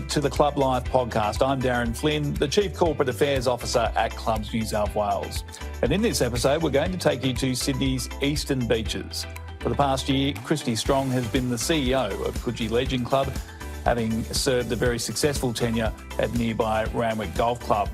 to the Club Life podcast. I'm Darren Flynn, the Chief Corporate Affairs Officer at Clubs New South Wales. And in this episode, we're going to take you to Sydney's eastern beaches. For the past year, Kristy Strong has been the CEO of Coogee Legend Club, having served a very successful tenure at nearby Randwick Golf Club.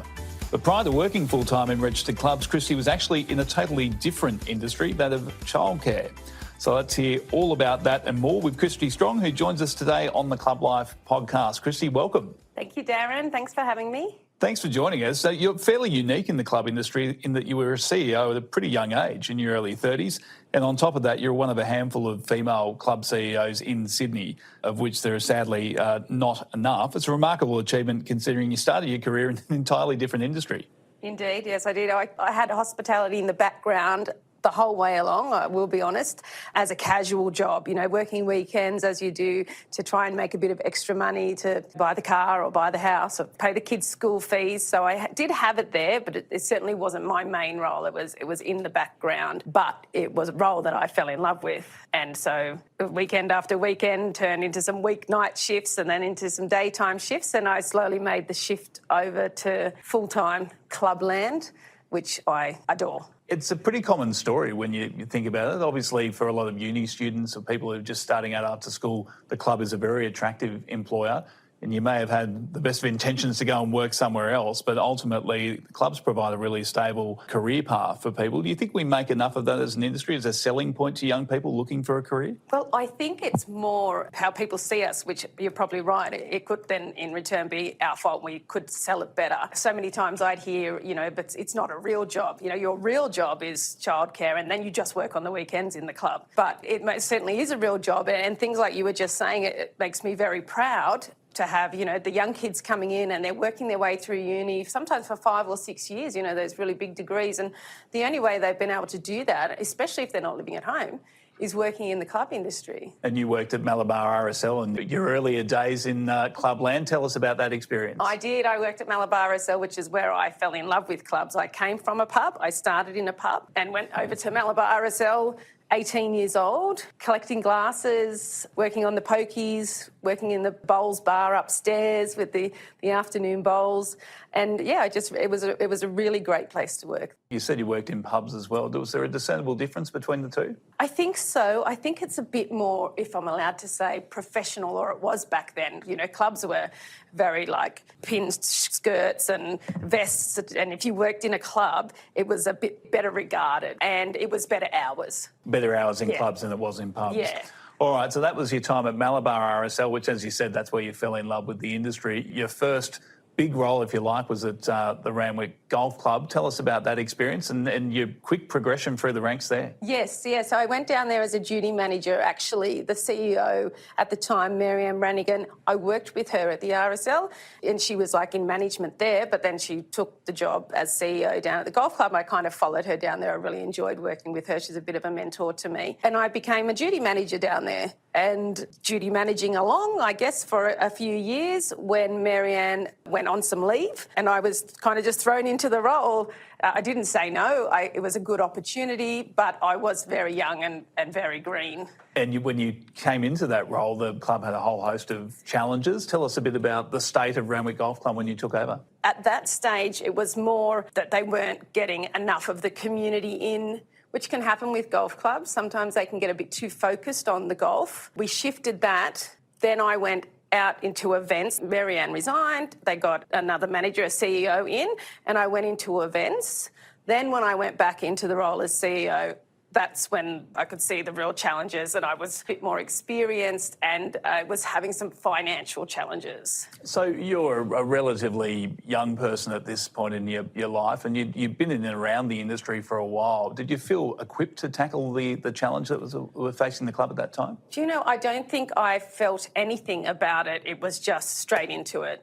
But prior to working full-time in registered clubs, Kristy was actually in a totally different industry, that of childcare. So let's hear all about that and more with Kristy Strong, who joins us today on the Club Life podcast. Kristy, welcome. Thank you, Darren. Thanks for having me. Thanks for joining us. So you're fairly unique in the club industry in that you were a CEO at a pretty young age, in your early 30s. And on top of that, you're one of a handful of female club CEOs in Sydney, of which there are sadly not enough. It's a remarkable achievement considering you started your career in an entirely different industry. Indeed, yes, I did. I had hospitality in the background the whole way along, I will be honest, as a casual job, you know, working weekends as you do to try and make a bit of extra money to buy the car or buy the house or pay the kids' school fees. So I did have it there, but it certainly wasn't my main role. It was in the background, but it was a role that I fell in love with. And so weekend after weekend turned into some weeknight shifts and then into some daytime shifts. And I slowly made the shift over to full-time clubland, which I adore. It's a pretty common story when you think about it. Obviously, for a lot of uni students or people who are just starting out after school, the club is a very attractive employer. And you may have had the best of intentions to go and work somewhere else, but ultimately the clubs provide a really stable career path for people. Do you think we make enough of that as an industry, as a selling point to young people looking for a career? Well, I think it's more how people see us, which you're probably right. It could then in return be our fault. We could sell it better. So many times I'd hear, you know, but it's not a real job. You know, your real job is childcare and then you just work on the weekends in the club. But it certainly is a real job. And things like you were just saying, it makes me very proud to have, you know, the young kids coming in and they're working their way through uni, sometimes for 5 or 6 years, you know, those really big degrees. And the only way they've been able to do that, especially if they're not living at home, is working in the club industry. And you worked at Malabar RSL in your earlier days in Clubland. Tell us about that experience. I did. I worked at Malabar RSL, which is where I fell in love with clubs. I came from a pub. I started in a pub and went over to Malabar RSL, 18 years old, collecting glasses, working on the pokies, working in the bowls bar upstairs with the afternoon bowls. And yeah, it was a really great place to work. You said you worked in pubs as well. Was there a discernible difference between the two? I think so. I think it's a bit more, if I'm allowed to say, professional, or it was back then. You know, clubs were very like pinned skirts and vests. And if you worked in a club, it was a bit better regarded and it was better hours. Better hours in clubs than it was in pubs. Yeah. All right, so that was your time at Malabar RSL, which, as you said, that's where you fell in love with the industry. Your first big role, if you like, was at the Randwick Golf Club. Tell us about that experience and your quick progression through the ranks there. Yes. So I went down there as a duty manager. Actually, the CEO at the time, Marianne Rannigan, I worked with her at the RSL and she was like in management there, but then she took the job as CEO down at the golf club. I kind of followed her down there. I really enjoyed working with her. She's a bit of a mentor to me. And I became a duty manager down there and duty managing along, I guess, for a few years when Marianne went on some leave and I was kind of just thrown into the role. I didn't say no. It was a good opportunity, but I was very young and very green. And when you came into that role, the club had a whole host of challenges. Tell us a bit about the state of Randwick Golf Club when you took over. At that stage, it was more that they weren't getting enough of the community in, which can happen with golf clubs. Sometimes they can get a bit too focused on the golf. We shifted that. Then I went out into events. Marianne resigned. They got another manager, a CEO in, and I went into events. Then when I went back into the role as CEO, that's when I could see the real challenges and I was a bit more experienced and I was having some financial challenges. So you're a relatively young person at this point in your life and you've been in and around the industry for a while. Did you feel equipped to tackle the challenge that was facing the club at that time? Do you know, I don't think I felt anything about it. It was just straight into it.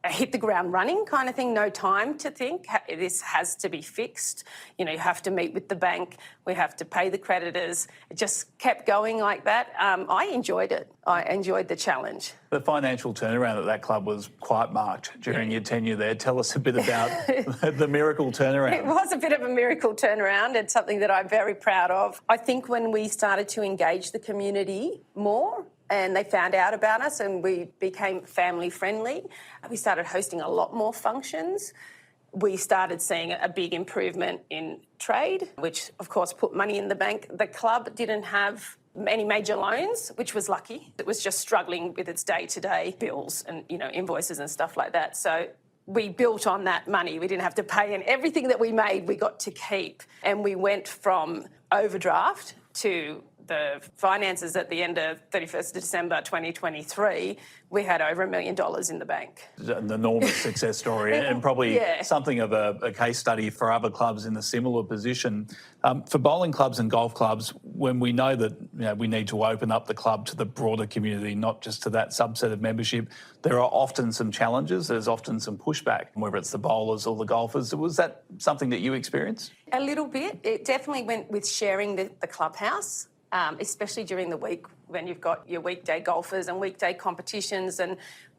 Hit the ground running kind of thing, no time to think. This has to be fixed. You know, you have to meet with the bank. We have to pay the creditors. It just kept going like that. I enjoyed it. I enjoyed the challenge. The financial turnaround at that club was quite marked during your tenure there. Tell us a bit about the miracle turnaround. It was a bit of a miracle turnaround. It's something that I'm very proud of. I think when we started to engage the community more, and they found out about us and we became family friendly. We started hosting a lot more functions. We started seeing a big improvement in trade, which of course put money in the bank. The club didn't have any major loans, which was lucky. It was just struggling with its day-to-day bills and, invoices and stuff like that. So we built on that money. We didn't have to pay, and everything that we made, we got to keep. And we went from overdraft to the finances at the end of 31st December 2023, we had over $1 million in the bank. An enormous success story and probably something of a case study for other clubs in a similar position. For bowling clubs and golf clubs, when we know that we need to open up the club to the broader community, not just to that subset of membership, there are often some challenges, there's often some pushback, whether it's the bowlers or the golfers. Was that something that you experienced? A little bit. It definitely went with sharing the clubhouse. Especially during the week when you've got your weekday golfers and weekday competitions, and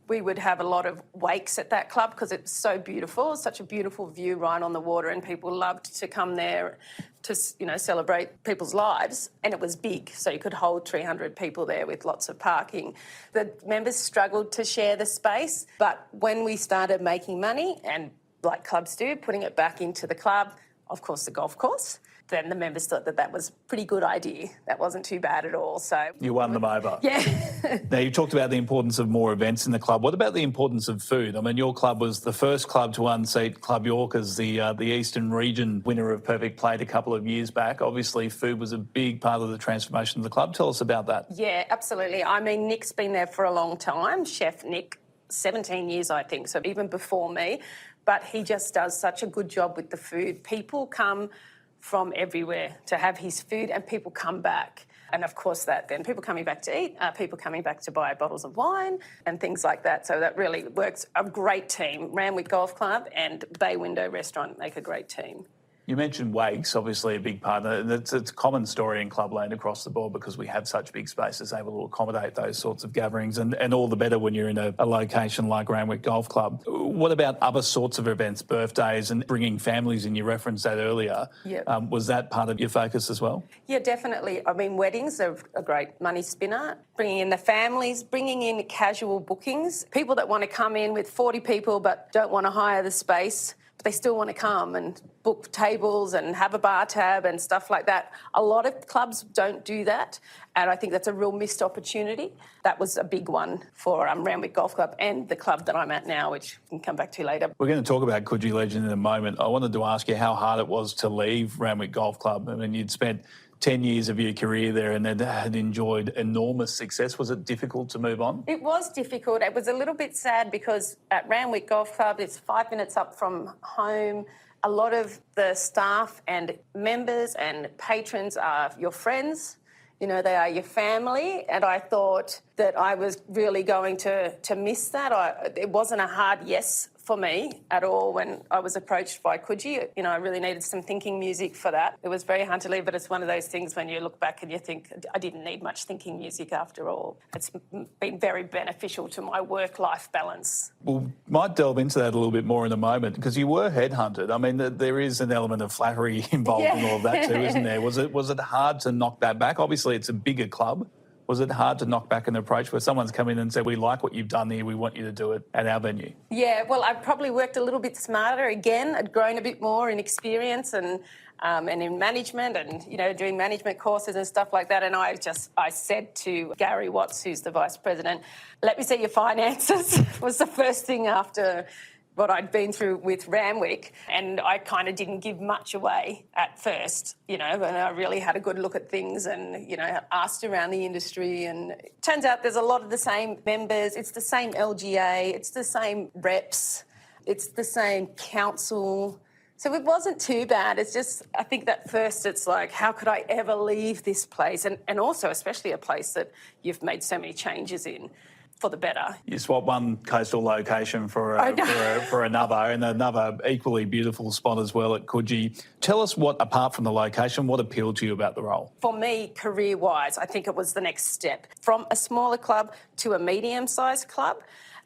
we would have a lot of wakes at that club because it's so beautiful. It's such a beautiful view right on the water, and people loved to come there to celebrate people's lives. And it was big, so you could hold 300 people there with lots of parking. The members struggled to share the space, but when we started making money, and like clubs do, putting it back into the club, of course the golf course, then the members thought that was a pretty good idea. That wasn't too bad at all. So you won them over. Yeah. Now, you talked about the importance of more events in the club. What about the importance of food? I mean, your club was the first club to unseat Club York as the Eastern Region winner of Perfect Plate a couple of years back. Obviously, food was a big part of the transformation of the club. Tell us about that. Yeah, absolutely. I mean, Nick's been there for a long time, Chef Nick, 17 years, I think, so even before me. But he just does such a good job with the food. People come from everywhere to have his food, and people come back. And of course then people coming back to eat, people coming back to buy bottles of wine and things like that. So that really works. A great team. Randwick Golf Club and Bay Window Restaurant make a great team. You mentioned wakes, obviously a big part. It's a common story in clubland across the board because we have such big spaces able to accommodate those sorts of gatherings, and all the better when you're in a location like Randwick Golf Club. What about other sorts of events, birthdays and bringing families in? You referenced that earlier. Yep. Was that part of your focus as well? Yeah, definitely. I mean, weddings are a great money spinner. Bringing in the families, bringing in casual bookings, people that want to come in with 40 people but don't want to hire the space, but they still want to come and book tables and have a bar tab and stuff like that. A lot of clubs don't do that, and I think that's a real missed opportunity. That was a big one for Randwick Golf Club and the club that I'm at now, which we can come back to later. We're going to talk about Coogee Legend in a moment. I wanted to ask you how hard it was to leave Randwick Golf Club. I mean, you'd spent 10 years of your career there and had enjoyed enormous success. Was it difficult to move on? It was difficult. It was a little bit sad because at Randwick Golf Club, it's 5 minutes up from home. A lot of the staff and members and patrons are your friends. They are your family. And I thought that I was really going to miss that. It wasn't a hard yes for me at all when I was approached by Coogee. I really needed some thinking music for that. It was very hard to leave, but it's one of those things when you look back and you think, I didn't need much thinking music after all. It's been very beneficial to my work-life balance. Well, might delve into that a little bit more in a moment, because you were headhunted. I mean, there is an element of flattery involved in all of that too, isn't there? Was it hard to knock that back? Obviously, it's a bigger club. Was it hard to knock back an approach where someone's come in and said, we like what you've done here, we want you to do it at our venue? Yeah, well, I probably worked a little bit smarter again. I'd grown a bit more in experience and in management and, doing management courses and stuff like that. And I said to Gary Watts, who's the Vice President, let me see your finances, was the first thing after what I'd been through with Randwick, and I kind of didn't give much away at first, and I really had a good look at things and, asked around the industry, and it turns out there's a lot of the same members, it's the same LGA, it's the same reps, it's the same council. So it wasn't too bad. It's just, I think that first it's like, how could I ever leave this place? And also, especially a place that you've made so many changes in. For the better. You swap one coastal location for another, and another equally beautiful spot as well at Coogee. Tell us what, apart from the location, what appealed to you about the role? For me, career-wise, I think it was the next step. From a smaller club to a medium-sized club,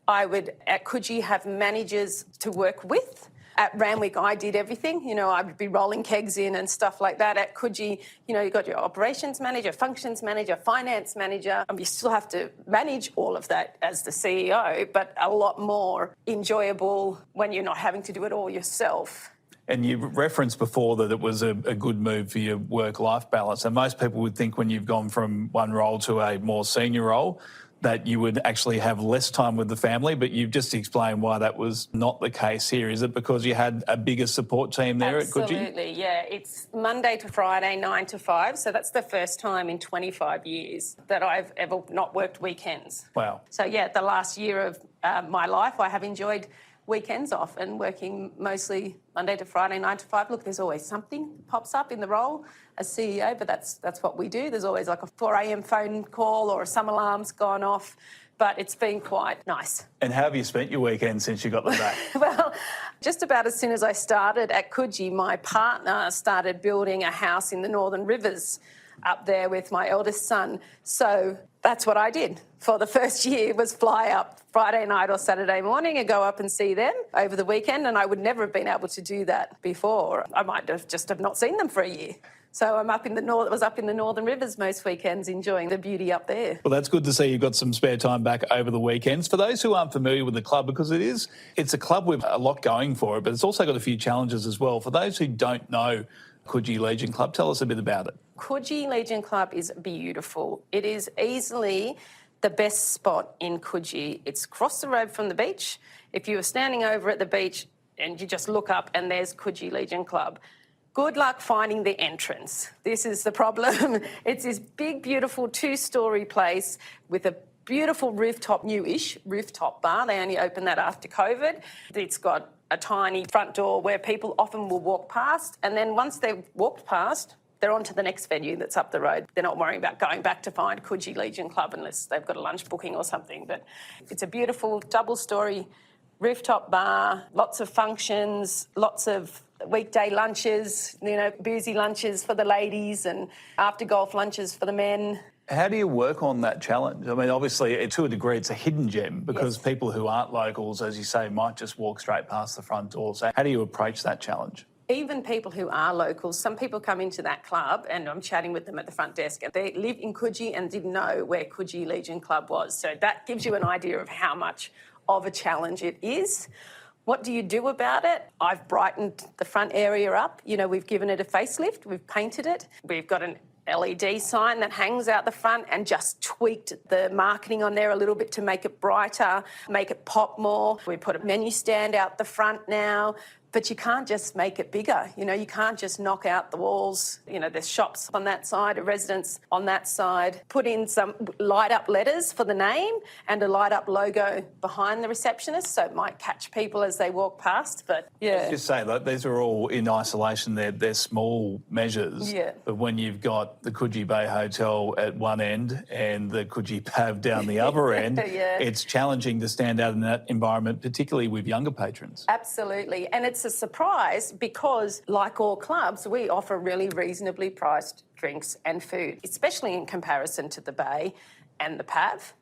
I would, at Coogee, have managers to work with. At Randwick, I did everything. You know, I'd be rolling kegs in and stuff like that. At Coogee, you know, you've got your operations manager, functions manager, finance manager. You still have to manage all of that as the CEO, but a lot more enjoyable when you're not having to do it all yourself. And you referenced before that it was a good move for your work-life balance. And most people would think when you've gone from one role to a more senior role that you would actually have less time with the family, but you've just explained why that was not the case here. Is it because you had a bigger support team there at Coogee? Absolutely, yeah. It's Monday to Friday, 9 to 5, so that's the first time in 25 years that I've ever not worked weekends. Wow. So, yeah, the last year of my life I have enjoyed weekends off and working mostly Monday to Friday, 9 to 5. Look, there's always something that pops up in the role as CEO, but that's what we do. There's always like a 4 a.m. phone call or some alarm's gone off, but it's been quite nice. And how have you spent your weekend since you got them back? Well, just about as soon as I started at Coogee, my partner started building a house in the Northern Rivers up there with my eldest son. So that's what I did for the first year, was fly up Friday night or Saturday morning and go up and see them over the weekend, and I would never have been able to do that before. I might have just have not seen them for a year. So I'm up in the Northern Rivers most weekends enjoying the beauty up there. Well, that's good to see you've got some spare time back over the weekends. For those who aren't familiar with the club, because it's a club with a lot going for it, but it's also got a few challenges as well. For those who don't know Coogee Legion Club, tell us a bit about it. Coogee Legion Club is beautiful. It is easily the best spot in Coogee. It's across the road from the beach. If you were standing over at the beach and you just look up and there's Coogee Legion Club, good luck finding the entrance. This is the problem. It's this big, beautiful 2-storey place with a beautiful rooftop, newish rooftop bar. They only opened that after COVID. It's got a tiny front door where people often will walk past, and then once they've walked past, they're on to the next venue that's up the road. They're not worrying about going back to find Coogee Legion Club unless they've got a lunch booking or something. But it's a beautiful double-storey rooftop bar, lots of functions, lots of weekday lunches, you know, boozy lunches for the ladies and after golf lunches for the men. How do you work on that challenge? I mean, obviously, to a degree, it's a hidden gem because Yes. people who aren't locals, as you say, might just walk straight past the front door. So how do you approach that challenge? Even people who are locals, some people come into that club and I'm chatting with them at the front desk and they live in Coogee and didn't know where Coogee Legion Club was. So that gives you an idea of how much of a challenge it is. What do you do about it? I've brightened the front area up. You know, we've given it a facelift, we've painted it. We've got an LED sign that hangs out the front and just tweaked the marketing on there a little bit to make it brighter, make it pop more. We put a menu stand out the front now. But you can't just make it bigger. You know, you can't just knock out the walls. You know, there's shops on that side, a residence on that side. Put in some light-up letters for the name and a light-up logo behind the receptionist, so it might catch people as they walk past. But, yeah. Let's just say that these are all in isolation. They're small measures. Yeah. But when you've got the Coogee Bay Hotel at one end and the Coogee Pav down the other end, Yeah. It's challenging to stand out in that environment, particularly with younger patrons. Absolutely. And it's a surprise because, like all clubs, we offer really reasonably priced drinks and food, especially in comparison to the Bay and the Pav.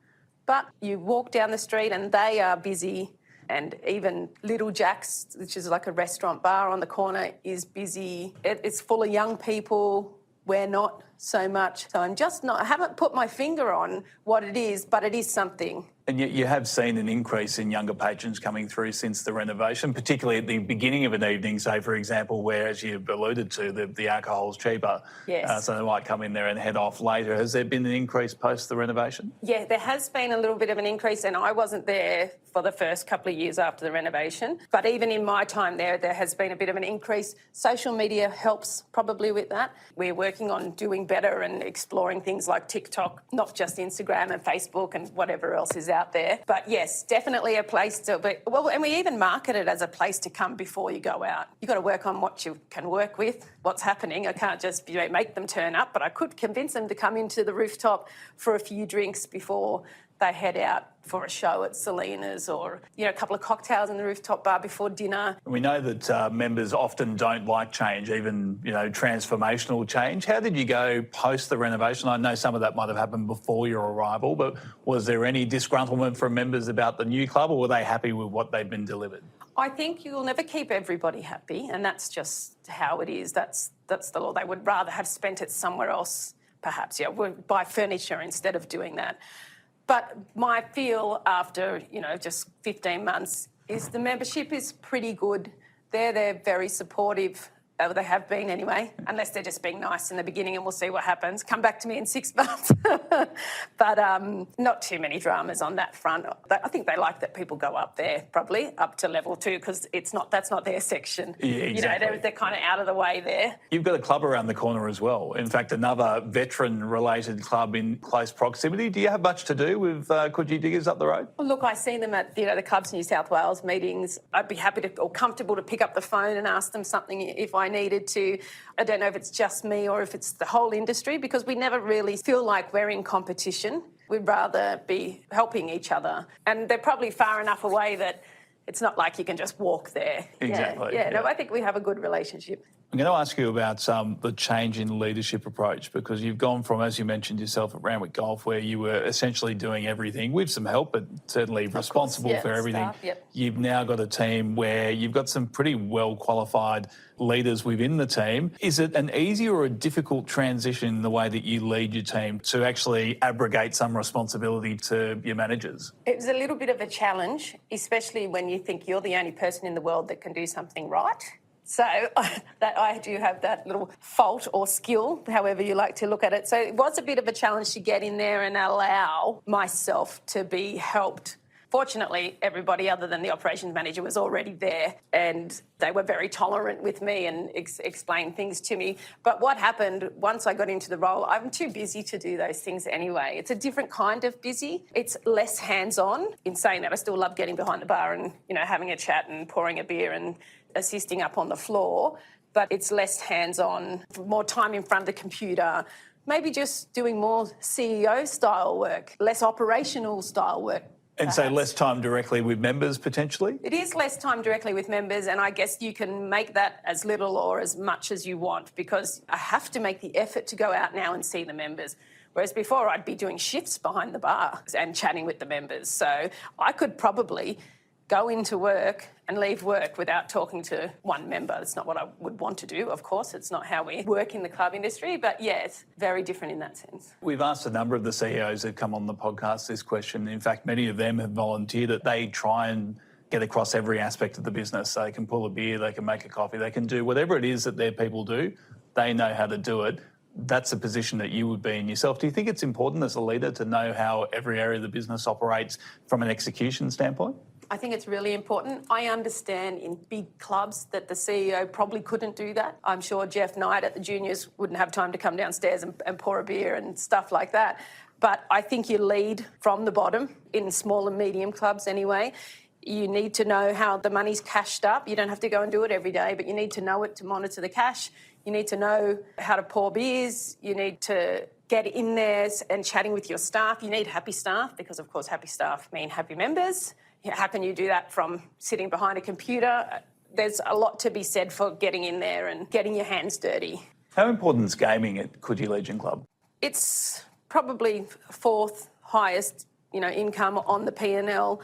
But you walk down the street and they are busy, and even Little Jack's, which is like a restaurant bar on the corner, is busy. It's full of young people. We're not so much. So I haven't put my finger on what it is, but it is something. And yet you have seen an increase in younger patrons coming through since the renovation, particularly at the beginning of an evening, say, for example, where, as you've alluded to, the alcohol's cheaper. Yes. So they might come in there and head off later. Has there been an increase post the renovation? Yeah, there has been a little bit of an increase, and I wasn't there for the first couple of years after the renovation. But even in my time there has been a bit of an increase. Social media helps probably with that. We're working on doing better and exploring things like TikTok, not just Instagram and Facebook and whatever else is out there. But yes, definitely a place to be. Well, and we even market it as a place to come before you go out. You've got to work on what you can work with, what's happening. I can't just make them turn up, but I could convince them to come into the rooftop for a few drinks before they head out for a show at Selena's, or, a couple of cocktails in the rooftop bar before dinner. We know that members often don't like change, even, transformational change. How did you go post the renovation? I know some of that might have happened before your arrival, but was there any disgruntlement from members about the new club, or were they happy with what they'd been delivered? I think you'll never keep everybody happy, and that's just how it is. That's the law. They would rather have spent it somewhere else, perhaps. Yeah, would buy furniture instead of doing that. But my feel after, just 15 months is the membership is pretty good. They're very supportive. They have been anyway, unless they're just being nice in the beginning, and we'll see what happens. Come back to me in 6 months. But not too many dramas on that front. I think they like that people go up there, probably up to level 2, because that's not their section. Yeah, exactly. They're kind of out of the way there. You've got a club around the corner as well. In fact, another veteran-related club in close proximity. Do you have much to do with Coogee Diggers up the road? Well, look, I see them at the Clubs New South Wales meetings. I'd be happy to or comfortable to pick up the phone and ask them something if I needed to. I don't know if it's just me or if it's the whole industry, because we never really feel like we're in competition. We'd rather be helping each other. And they're probably far enough away that it's not like you can just walk there. Exactly. Yeah. No, I think we have a good relationship. I'm going to ask you about the change in leadership approach, because you've gone from, as you mentioned yourself, at Randwick Golf, where you were essentially doing everything with some help, but certainly responsible for everything. Staff, yep. You've now got a team where you've got some pretty well-qualified leaders within the team. Is it an easy or a difficult transition in the way that you lead your team to actually abrogate some responsibility to your managers? It was a little bit of a challenge, especially when you think you're the only person in the world that can do something right. So that I do have that little fault or skill, however you like to look at it. So it was a bit of a challenge to get in there and allow myself to be helped. Fortunately, everybody other than the operations manager was already there, and they were very tolerant with me and explained things to me. But what happened once I got into the role, I'm too busy to do those things anyway. It's a different kind of busy. It's less hands-on. In saying that, I still love getting behind the bar and, having a chat and pouring a beer and assisting up on the floor, but it's less hands-on, more time in front of the computer, maybe just doing more CEO-style work, less operational-style work. And so less time directly with members, potentially? It is less time directly with members, and I guess you can make that as little or as much as you want, because I have to make the effort to go out now and see the members. Whereas before I'd be doing shifts behind the bar and chatting with the members. So I could probably go into work and leave work without talking to one member. That's not what I would want to do, of course. It's not how we work in the club industry, but yeah, it's very different in that sense. We've asked a number of the CEOs that come on the podcast this question. In fact, many of them have volunteered that they try and get across every aspect of the business. They can pull a beer, they can make a coffee, they can do whatever it is that their people do. They know how to do it. That's a position that you would be in yourself. Do you think it's important as a leader to know how every area of the business operates from an execution standpoint? I think it's really important. I understand in big clubs that the CEO probably couldn't do that. I'm sure Jeff Knight at the juniors wouldn't have time to come downstairs and pour a beer and stuff like that. But I think you lead from the bottom in small and medium clubs anyway. You need to know how the money's cashed up. You don't have to go and do it every day, but you need to know it to monitor the cash. You need to know how to pour beers. You need to get in there and chatting with your staff. You need happy staff because, of course, happy staff mean happy members. How can you do that from sitting behind a computer? There's a lot to be said for getting in there and getting your hands dirty. How important is gaming at Coogee Legion Club? It's probably fourth highest, income on the P&L.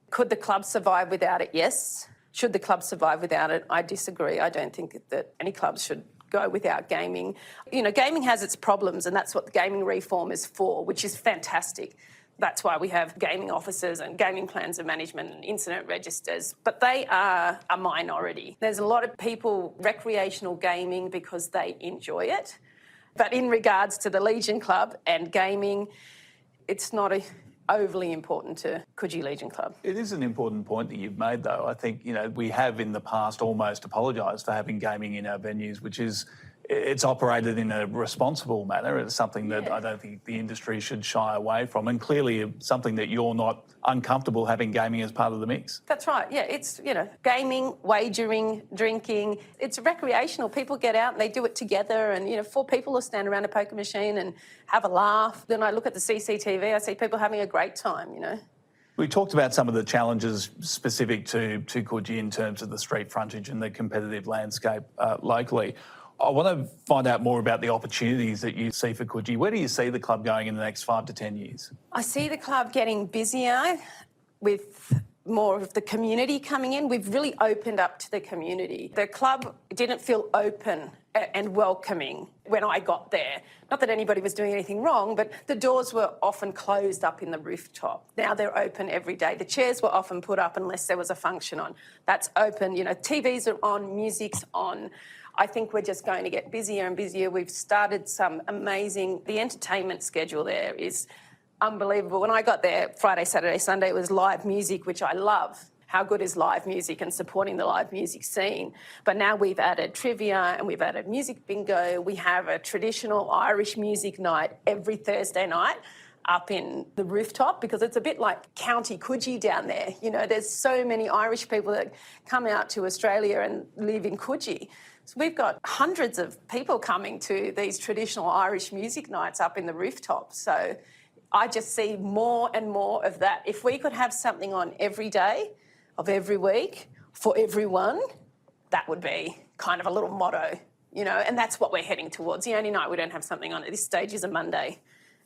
Could the club survive without it? Yes. Should the club survive without it? I disagree. I don't think that any clubs should go without gaming. Gaming has its problems, and that's what the gaming reform is for, which is fantastic. That's why we have gaming officers and gaming plans of management and incident registers, but they are a minority. There's a lot of people recreational gaming because they enjoy it, but in regards to the Legion Club and gaming, it's not overly important to Coogee Legion Club. It is an important point that you've made, though. I think, we have in the past almost apologised for having gaming in our venues, which is it's operated in a responsible manner. It's something that I don't think the industry should shy away from, and clearly something that you're not uncomfortable having gaming as part of the mix. That's right. Yeah, it's, gaming, wagering, drinking. It's recreational. People get out and they do it together, and, 4 people will stand around a poker machine and have a laugh. Then I look at the CCTV, I see people having a great time, We talked about some of the challenges specific to Coogee in terms of the street frontage and the competitive landscape locally. I want to find out more about the opportunities that you see for Coogee. Where do you see the club going in the next 5 to 10 years? I see the club getting busier with more of the community coming in. We've really opened up to the community. The club didn't feel open and welcoming when I got there. Not that anybody was doing anything wrong, but the doors were often closed up in the rooftop. Now they're open every day. The chairs were often put up unless there was a function on. That's open. You know, TVs are on, music's on. I think we're just going to get busier and busier. We've started some amazing... The entertainment schedule there is unbelievable. When I got there, Friday, Saturday, Sunday, it was live music, which I love. How good is live music and supporting the live music scene? But now we've added trivia and we've added music bingo. We have a traditional Irish music night every Thursday night up in the rooftop, because it's a bit like County Coogee down there. You know, there's so many Irish people that come out to Australia and live in Coogee. So we've got hundreds of people coming to these traditional Irish music nights up in the rooftop. So I just see more and more of that. If we could have something on every day of every week for everyone, that would be kind of a little motto, you know, and that's what we're heading towards. The only night we don't have something on at this stage is a Monday,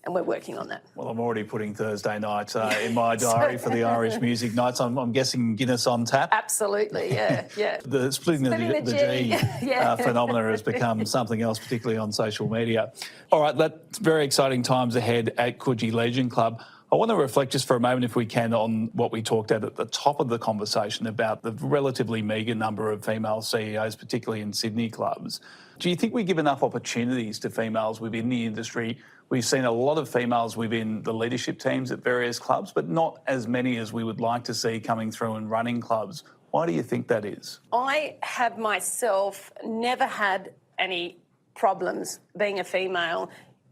and we're working on that. Well, I'm already putting Thursday night in my diary for the Irish music nights. I'm guessing Guinness on tap. Absolutely, yeah, yeah. The splitting the G yeah. phenomena has become something else, particularly on social media. All right, that's very exciting times ahead at Coogee Legion Club. I want to reflect just for a moment, if we can, on what we talked at the top of the conversation about the relatively meagre number of female CEOs, particularly in Sydney clubs. Do you think we give enough opportunities to females within the industry? We've seen a lot of females within the leadership teams at various clubs, but not as many as we would like to see coming through and running clubs. Why do you think that is? I have myself never had any problems being a female,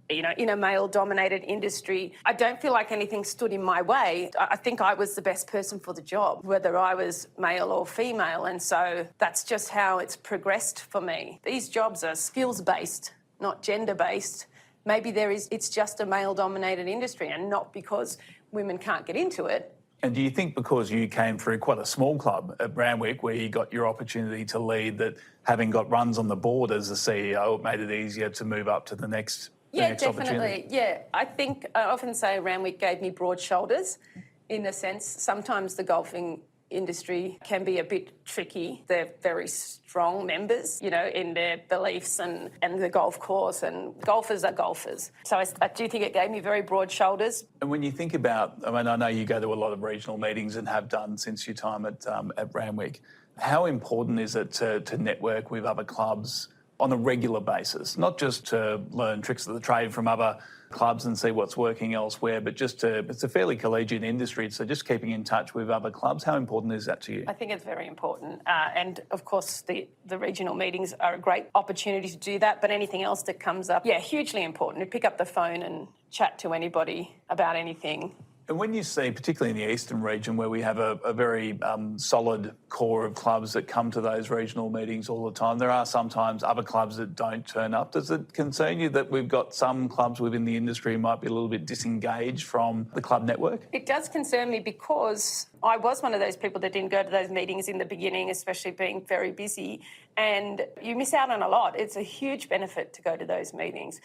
you know, in a male-dominated industry. I don't feel like anything stood in my way. I think I was the best person for the job, whether I was male or female, and so that's just how it's progressed for me. These jobs are skills-based, not gender-based. Maybe it's just a male-dominated industry, and not because women can't get into it. And do you think because you came through quite a small club at Randwick where you got your opportunity to lead, that having got runs on the board as a CEO, it made it easier to move up to the next definitely. Yeah, I think I often say Randwick gave me broad shoulders in a sense. Sometimes the golfing industry can be a bit tricky. They're very strong members, you know, in their beliefs and the golf course, and golfers are golfers. So I do think it gave me very broad shoulders. And when you think about, I mean, I know you go to a lot of regional meetings and have done since your time at Randwick. How important is it to network with other clubs on a regular basis, not just to learn tricks of the trade from other clubs and see what's working elsewhere, but just it's a fairly collegiate industry, so just keeping in touch with other clubs. How important is that to you? I think it's very important. And of course, the regional meetings are a great opportunity to do that, but anything else that comes up, yeah, hugely important. To pick up the phone and chat to anybody about anything. And when you see, particularly in the eastern region, where we have a very solid core of clubs that come to those regional meetings all the time, there are sometimes other clubs that don't turn up. Does it concern you that we've got some clubs within the industry who might be a little bit disengaged from the club network? It does concern me, because I was one of those people that didn't go to those meetings in the beginning, especially being very busy, and you miss out on a lot. It's a huge benefit to go to those meetings.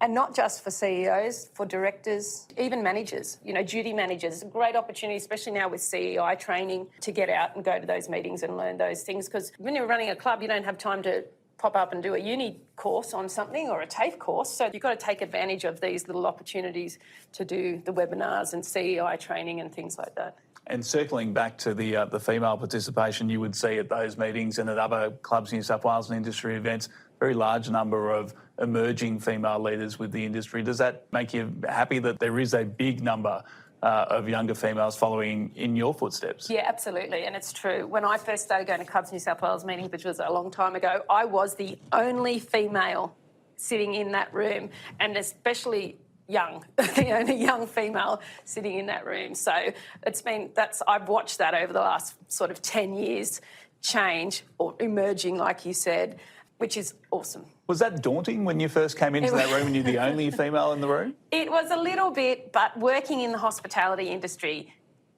And not just for CEOs, for directors, even managers, you know, duty managers. It's a great opportunity, especially now with CEI training, to get out and go to those meetings and learn those things. Because when you're running a club, you don't have time to pop up and do a uni course on something or a TAFE course. So you've got to take advantage of these little opportunities to do the webinars and CEI training and things like that. And circling back to the female participation you would see at those meetings and at other clubs in New South Wales and industry events, very large number of emerging female leaders with the industry. Does that make you happy that there is a big number of younger females following in your footsteps? Yeah, absolutely, and it's true. When I first started going to Clubs New South Wales meetings, which was a long time ago, I was the only female sitting in that room, and especially young, the only young female sitting in that room. So I've watched that over the last sort of 10 years change, or emerging, like you said, which is awesome. Was that daunting when you first came into that room and you're the only female in the room? It was a little bit, but working in the hospitality industry,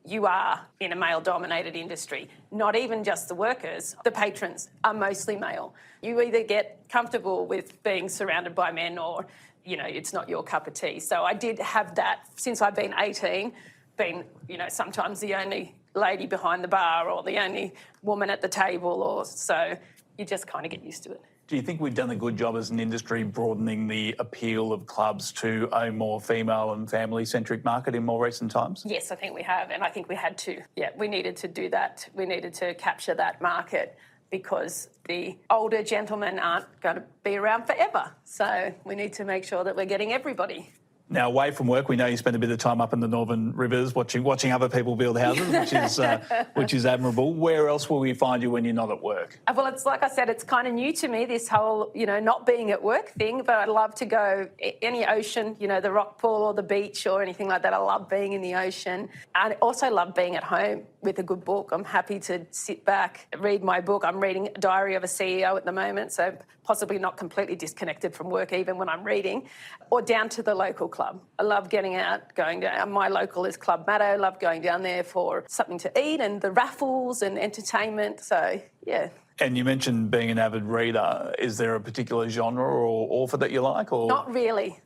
you are in a male-dominated industry. Not even just the workers, the patrons are mostly male. You either get comfortable with being surrounded by men, or, you know, it's not your cup of tea. So I did have that since I've been 18, been, you know, sometimes the only lady behind the bar or the only woman at the table, or so you just kind of get used to it. Do you think we've done a good job as an industry broadening the appeal of clubs to a more female and family-centric market in more recent times? Yes, I think we have, and I think we had to. Yeah, we needed to do that. We needed to capture that market because the older gentlemen aren't going to be around forever. So we need to make sure that we're getting everybody. Now, away from work, we know you spend a bit of time up in the Northern Rivers watching other people build houses, which is admirable. Where else will we find you when you're not at work? Well, it's like I said, it's kind of new to me, this whole, not being at work thing, but I'd love to go any ocean, the rock pool or the beach or anything like that. I love being in the ocean. I also love being at home with a good book. I'm happy to sit back, read my book. I'm reading Diary of a CEO at the moment, so possibly not completely disconnected from work even when I'm reading, or down to the local club. I love getting out, going down. My local is Club Maddo. I love going down there for something to eat and the raffles and entertainment. So, yeah. And you mentioned being an avid reader. Is there a particular genre or author that you like? Or not really.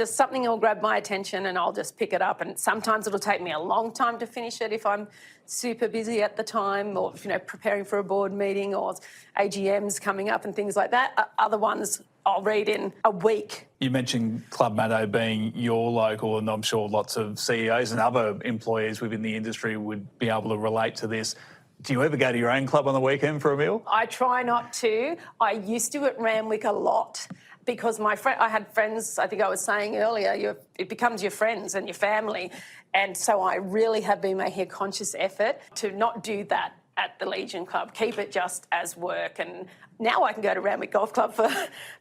Something will grab my attention and I'll just pick it up. And sometimes it'll take me a long time to finish it if I'm super busy at the time, or preparing for a board meeting or AGMs coming up and things like that. Other ones I'll read in a week. You mentioned Club Maddo being your local, and I'm sure lots of CEOs and other employees within the industry would be able to relate to this. Do you ever go to your own club on the weekend for a meal? I try not to. I used to at Randwick a lot because I had friends, I think I was saying earlier, it becomes your friends and your family. And so I really have been making a conscious effort to not do that at the Legion Club, keep it just as work. And now I can go to Randwick Golf Club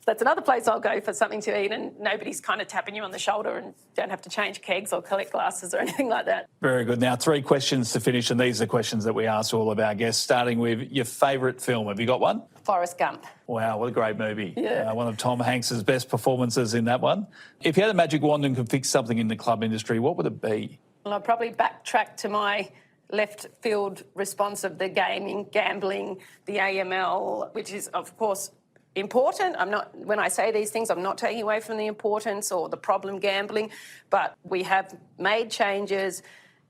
that's another place I'll go for something to eat, and nobody's kind of tapping you on the shoulder and don't have to change kegs or collect glasses or anything like that. Very good. Now, 3 questions to finish, and these are questions that we ask all of our guests, starting with your favourite film. Have you got one? Forrest Gump. Wow, what a great movie. Yeah. One of Tom Hanks's best performances in that one. If you had a magic wand and could fix something in the club industry, what would it be? Well, I'd probably backtrack to my left field response of the gaming, gambling, the AML, which is, of course, important. When I say these things, I'm not taking away from the importance or the problem gambling, but we have made changes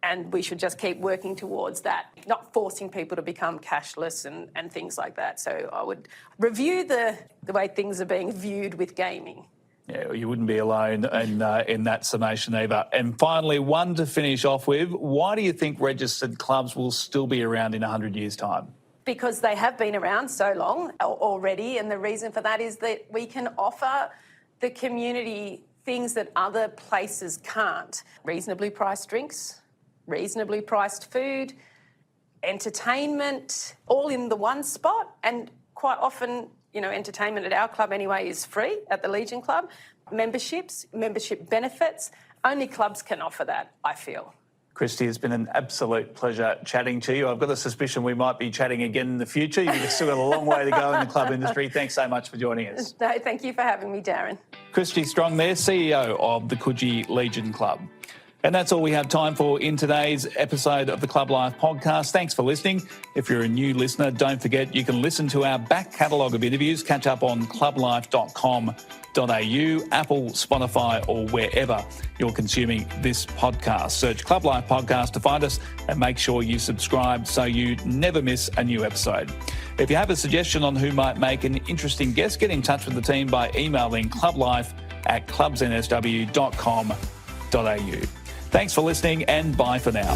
and we should just keep working towards that, not forcing people to become cashless and things like that. So I would review the way things are being viewed with gaming. Yeah, you wouldn't be alone in that summation either. And finally, one to finish off with, why do you think registered clubs will still be around in 100 years' time? Because they have been around so long already, and the reason for that is that we can offer the community things that other places can't. Reasonably priced drinks, reasonably priced food, entertainment, all in the one spot, and quite often entertainment at our club anyway is free at the Legion Club. Membership benefits, only clubs can offer that, I feel. Kristy, it's been an absolute pleasure chatting to you. I've got a suspicion we might be chatting again in the future. You've still got a long way to go in the club industry. Thanks so much for joining us. No, thank you for having me, Darren. Kristy Strong there, CEO of the Coogee Legion Club. And that's all we have time for in today's episode of the Club Life podcast. Thanks for listening. If you're a new listener, don't forget you can listen to our back catalogue of interviews. Catch up on clublife.com.au, Apple, Spotify, or wherever you're consuming this podcast. Search Club Life Podcast to find us and make sure you subscribe so you never miss a new episode. If you have a suggestion on who might make an interesting guest, get in touch with the team by emailing clublife@clubsnsw.com.au. Thanks for listening and bye for now.